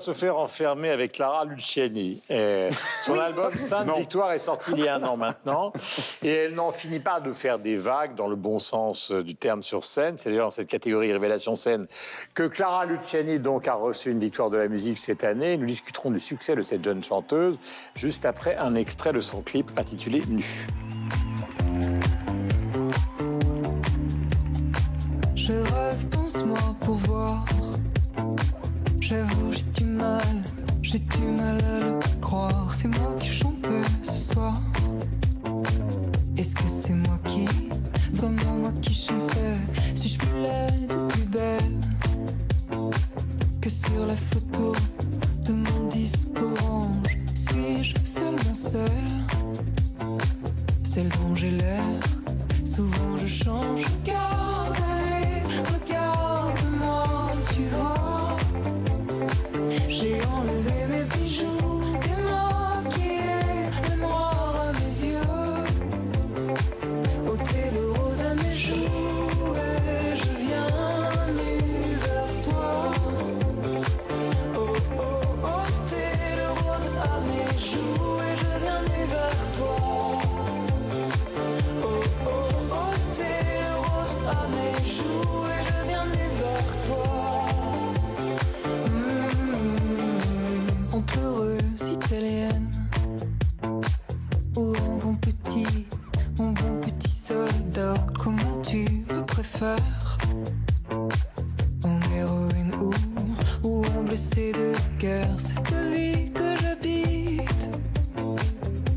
Se faire enfermer avec Clara Luciani. Son album Sainte Victoire est sorti il y a 1 an maintenant. Et elle n'en finit pas de faire des vagues dans le bon sens du terme sur scène. C'est déjà dans cette catégorie révélation scène que Clara Luciani donc a reçu une victoire de la musique cette année. Nous discuterons du succès de cette jeune chanteuse juste après un extrait de son clip intitulé Nu. Je rêve, pense-moi pour voir. J'avoue, j'ai du mal à le croire. C'est moi qui chantais ce soir. Est-ce que c'est moi qui, vraiment moi qui chantais? Suis-je plus laide ou plus belle que sur la photo de mon disque orange? Suis-je seulement celle dont j'ai l'air? Souvent je change. Regarde, allez, regarde-moi, tu vois. J'ai enlevé mes bijoux, démaquillé le noir à mes yeux, ôté le rose à mes joues, et je viens nu vers toi. Oh oh, ôté le rose à mes joues, et je viens nu vers toi. Oh oh, ôté le rose à mes joues, et je viens nu vers toi. Pleureuse italienne, ou mon bon petit soldat, comment tu me préfères? En héroïne ou en blessé de guerre? Cette vie que j'habite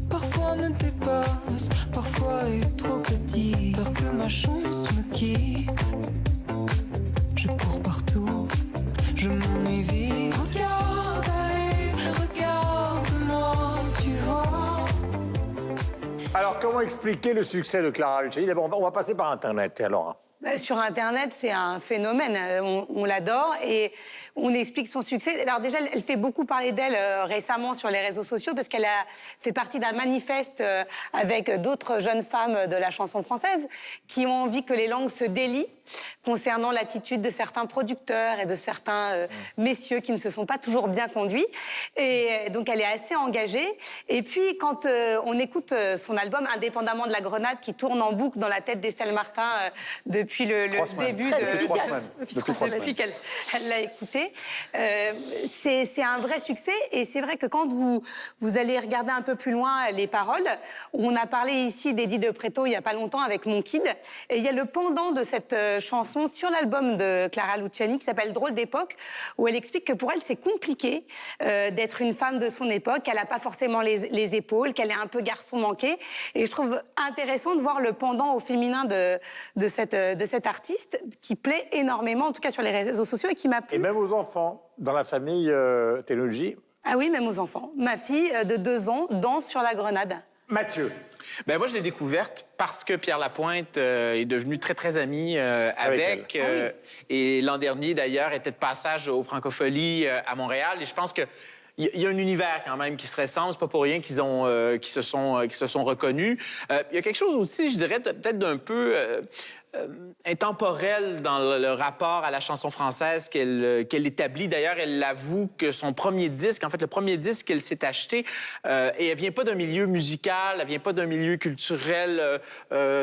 parfois me dépasse, parfois est trop petite. Peur que ma chance me quitte, je cours partout, je m'ennuie vite. Regarde, regarde-moi, tu vois. Alors, comment expliquer le succès de Clara Luciani? D'abord, on va passer par Internet, alors. Sur Internet, c'est un phénomène. On l'adore et on explique son succès. Alors déjà, elle fait beaucoup parler d'elle récemment sur les réseaux sociaux parce qu'elle a fait partie d'un manifeste avec d'autres jeunes femmes de la chanson française qui ont envie que les langues se délient concernant l'attitude de certains producteurs et de certains messieurs qui ne se sont pas toujours bien conduits. Et donc, elle est assez engagée. Et puis, quand on écoute son album, indépendamment de la Grenade, qui tourne en boucle dans la tête d'Estelle Martin depuis le début depuis qu'elle l'a écouté. C'est un vrai succès et c'est vrai que quand vous allez regarder un peu plus loin les paroles, on a parlé ici d'Eddie de Pretto il n'y a pas longtemps avec Mon Kid, et il y a le pendant de cette chanson sur l'album de Clara Luciani qui s'appelle Drôle d'époque, où elle explique que pour elle c'est compliqué d'être une femme de son époque, qu'elle n'a pas forcément les épaules, qu'elle est un peu garçon manqué, et je trouve intéressant de voir le pendant au féminin de cette artiste qui plaît énormément, en tout cas sur les réseaux sociaux, et qui m'a plu. Et même aux enfants, dans la famille Technologie. Ah oui, même aux enfants. Ma fille de 2 ans danse sur la Grenade. Mathieu. Ben moi, je l'ai découverte parce que Pierre Lapointe est devenu très, très ami avec. Et l'an dernier, d'ailleurs, était de passage aux Francopholies à Montréal. Et je pense que il y a un univers quand même qui se ressemble. C'est pas pour rien qu'ils se sont reconnus. Il y a quelque chose aussi, je dirais, peut-être d'un peu intemporel dans le rapport à la chanson française qu'elle établit. D'ailleurs, elle avoue que son premier disque, en fait, le premier disque qu'elle s'est acheté, et elle vient pas d'un milieu musical, elle vient pas d'un milieu culturel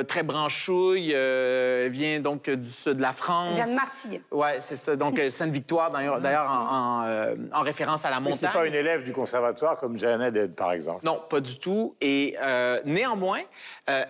très branchouille, elle vient donc du sud de la France. Elle vient de Martigues. Ouais, c'est ça. Donc, Sainte-Victoire, d'ailleurs, en référence à la montagne. C'est pas une élève du conservatoire comme Jeanne Haddad, par exemple. Non, pas du tout. Et néanmoins,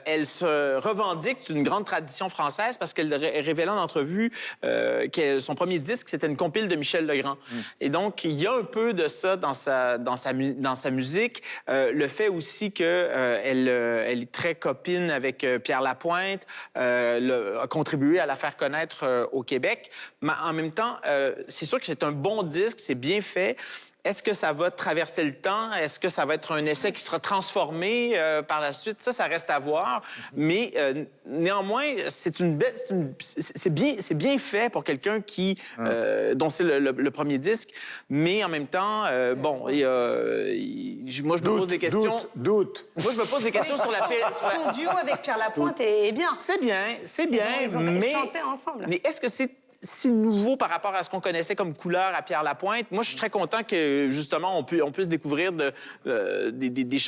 elle se revendique d'une grande tradition française parce qu'elle révélait en entrevue que son premier disque, c'était une compile de Michel Legrand. Et donc, il y a un peu de ça dans sa musique. Le fait aussi qu'elle est très copine avec Pierre Lapointe, a contribué à la faire connaître au Québec. Mais en même temps, c'est sûr que c'est un bon disque, c'est bien fait. Est-ce que ça va traverser le temps? Est-ce que ça va être un essai qui sera transformé par la suite? Ça reste à voir. Mais néanmoins, c'est bien fait pour quelqu'un dont c'est le premier disque. Mais en même temps, bon, moi, je me pose des questions. Doute. Moi, je me pose des questions sur la... Son duo avec Pierre Lapointe est bien. C'est bien, Ils ont mais chanté ensemble. Mais est-ce que c'est si nouveau par rapport à ce qu'on connaissait comme couleur à Pierre Lapointe. Moi, je suis très content que, justement, on puisse découvrir des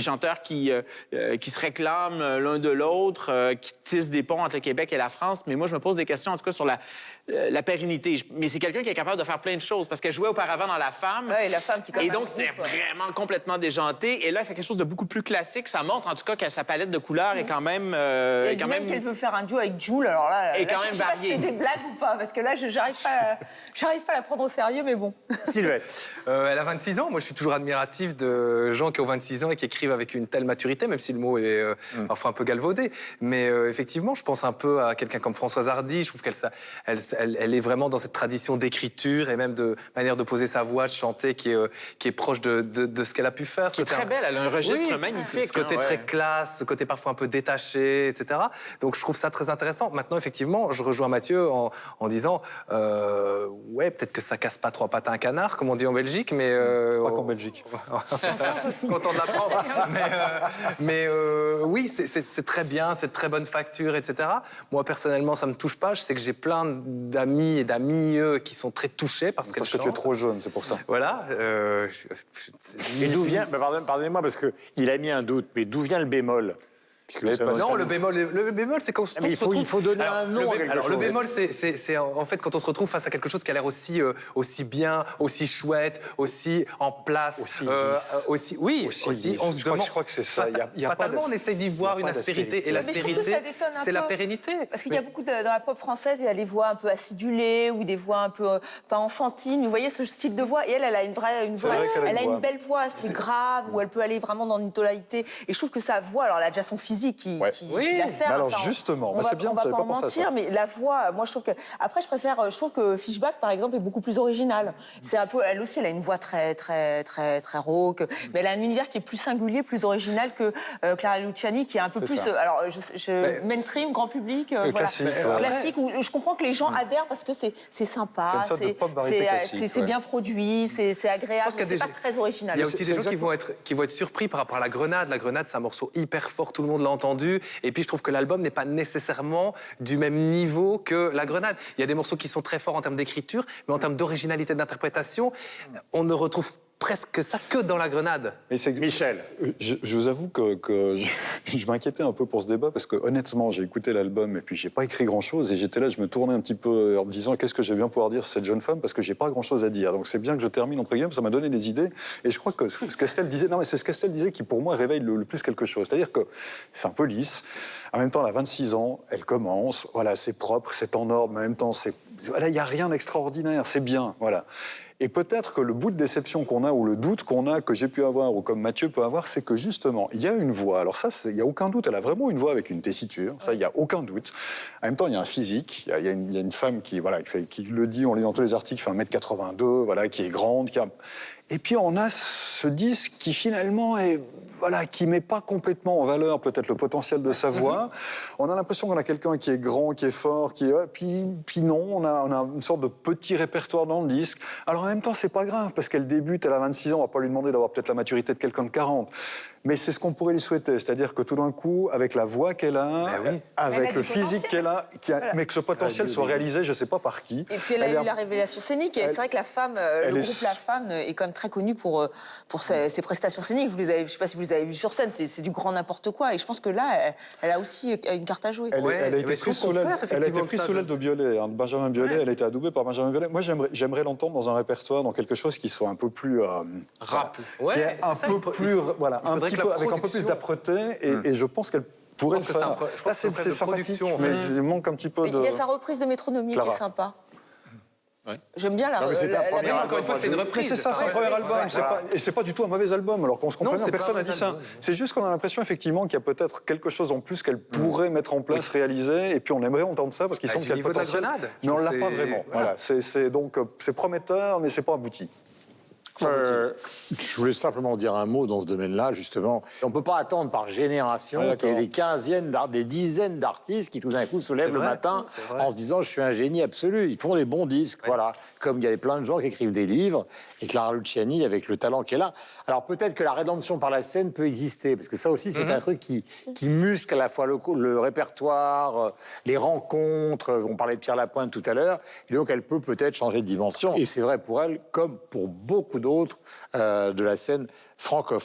chanteurs qui se réclament l'un de l'autre, qui tissent des ponts entre le Québec et la France. Mais moi, je me pose des questions, en tout cas, sur la pérennité. Mais c'est quelqu'un qui est capable de faire plein de choses, parce qu'elle jouait auparavant dans La Femme. Ouais, La Femme qui Et donc, c'était vraiment complètement déjanté. Et là, elle fait quelque chose de beaucoup plus classique. Ça montre, en tout cas, que sa palette de couleurs est quand même... Et même qu'elle veut faire un duo avec Jul, alors là, Et quand même je sais pas si c'est des blagues ou pas, parce que là, j'arrive pas à la prendre au sérieux, mais bon. Sylvestre. Elle a 26 ans. Moi, je suis toujours admiratif de gens qui ont 26 ans et qui écrivent avec une telle maturité, même si le mot est parfois un peu galvaudé. Mais effectivement, je pense un peu à quelqu'un comme Françoise Hardy. Je trouve qu'elle est vraiment dans cette tradition d'écriture et même de manière de poser sa voix, de chanter, qui est proche de ce qu'elle a pu faire. Qui est très belle. Elle a un registre magnifique. Ce côté très classe, ce côté parfois un peu détaché, etc. Donc, je trouve ça très intéressant. Maintenant, effectivement, je rejoins Mathieu en disant ouais, peut-être que ça casse pas trois pattes à un canard, comme on dit en Belgique, mais... Pas qu'en Belgique. Content de l'apprendre. mais oui, c'est très bien, c'est de très bonne facture, etc. Moi, personnellement, ça me touche pas. Je sais que j'ai plein d'amis et d'amis qui sont très touchés parce qu'elle Parce que tu es trop jeune, c'est pour ça. Voilà. Et d'où vient, pardonnez-moi, parce qu'il a mis un doute, mais d'où vient le bémol? Non, le bémol, c'est quand on se Mais il faut donner un nom à quelque chose. Le bémol, c'est en fait quand on se retrouve face à quelque chose qui a l'air aussi bien, aussi chouette, aussi en place, aussi on se demande. Je crois que c'est ça. Fatalement, on essaie d'y voir une aspérité, et l'aspérité, c'est la pérennité. Parce qu'il y a beaucoup dans la pop française, il y a des voix un peu acidulées ou des voix un peu pas enfantines. Vous voyez ce style de voix, et elle a une belle voix assez grave où elle peut aller vraiment dans une tonalité. Et je trouve que sa voix, alors elle a déjà son physique qui la sert. Alors justement, c'est bien, on va pas en mentir, mais la voix, moi je trouve que après je trouve que Fishback par exemple est beaucoup plus originale. C'est un peu, elle aussi, elle a une voix très rauque, mais elle a un univers qui est plus singulier, plus original que Clara Luciani, qui est un peu plus mainstream, grand public, voilà, classique. Où je comprends que les gens adhèrent parce que c'est sympa, c'est bien produit, c'est agréable, c'est pas très original. Il y a aussi des gens qui vont être surpris par rapport à La Grenade. La Grenade, c'est un morceau hyper fort, tout le monde l'a entendu. Et puis, je trouve que l'album n'est pas nécessairement du même niveau que La Grenade. Il y a des morceaux qui sont très forts en termes d'écriture, mais en termes d'originalité d'interprétation, on ne retrouve presque ça que dans La Grenade. Michel. Je vous avoue que je m'inquiétais un peu pour ce débat parce que honnêtement, j'ai écouté l'album et puis j'ai pas écrit grand-chose et j'étais là, je me tournais un petit peu en me disant qu'est-ce que je vais bien pouvoir dire sur cette jeune femme parce que j'ai pas grand-chose à dire. Donc c'est bien que je termine entre guillemets, ça m'a donné des idées et je crois que ce qu'Estelle disait, non mais c'est ce qu'Estelle disait qui pour moi réveille le plus quelque chose. C'est-à-dire que c'est un peu lisse. En même temps, elle a 26 ans, elle commence, voilà, c'est propre, c'est en ordre, mais en même temps, voilà, il n'y a rien d'extraordinaire, c'est bien, voilà. Et peut-être que le bout de déception qu'on a, ou le doute qu'on a, que j'ai pu avoir, ou comme Mathieu peut avoir, c'est que justement, il y a une voix. Alors ça, il n'y a aucun doute, elle a vraiment une voix avec une tessiture, ça, il n'y a aucun doute. En même temps, il y a un physique, il y a une femme qui le dit, on lit dans tous les articles, qui fait 1m82, voilà, qui est grande, Et puis on a ce disque qui finalement est... Voilà, qui ne met pas complètement en valeur peut-être le potentiel de sa voix. On a l'impression qu'on a quelqu'un qui est grand, qui est fort, puis non, on a une sorte de petit répertoire dans le disque. Alors en même temps, c'est pas grave, parce qu'elle débute, elle a 26 ans, on va pas lui demander d'avoir peut-être la maturité de quelqu'un de 40. Mais c'est ce qu'on pourrait lui souhaiter, c'est-à-dire que tout d'un coup, avec la voix qu'elle a, avec le physique qu'elle a, mais que ce potentiel soit réalisé, je ne sais pas par qui. Et puis elle a eu la révélation scénique, et c'est vrai que la femme, le groupe La Femme est quand même très connu pour ses prestations scéniques. Je ne sais pas si vous les avez vues sur scène, c'est du grand n'importe quoi, et je pense que là, elle a aussi une carte à jouer. Elle a été prise sous l'aile de Biolay, de Benjamin Biolay, elle a été adoubée par Benjamin Biolay. Moi, j'aimerais l'entendre dans un répertoire, dans quelque chose qui soit un peu plus... rap. Ouais, un peu plus... Voilà, avec un peu plus d'âpreté, et je pense qu'elle pourrait le faire. Là, c'est sympathique, mais il manque un petit peu de... Il y a sa reprise de Métronomie qui est sympa. Ouais. J'aime bien encore une fois, c'est une reprise. C'est ça, c'est un premier album. Et c'est pas du tout un mauvais album. Alors qu'on se comprenne, personne n'a dit ça. C'est juste qu'on a l'impression, effectivement, qu'il y a peut-être quelque chose en plus qu'elle pourrait mettre en place, réaliser. Et puis on aimerait entendre ça parce qu'il semble qu'il y a le potentiel. Mais on l'a pas vraiment. Voilà. Donc c'est prometteur, mais c'est pas abouti. Je voulais simplement dire un mot dans ce domaine-là, justement. On ne peut pas attendre par génération qu'il y ait des dizaines d'artistes qui tout d'un coup se lèvent le matin en se disant « je suis un génie absolu ». Ils font des bons disques, voilà. Comme il y avait plein de gens qui écrivent des livres, et Clara Luciani, avec le talent qu'elle a. Alors peut-être que la rédemption par la scène peut exister, parce que ça aussi, c'est un truc qui muscle à la fois le répertoire, les rencontres. On parlait de Pierre Lapointe tout à l'heure. Et donc, elle peut peut-être changer de dimension. Et c'est vrai pour elle, comme pour beaucoup d'autres de la scène francophone.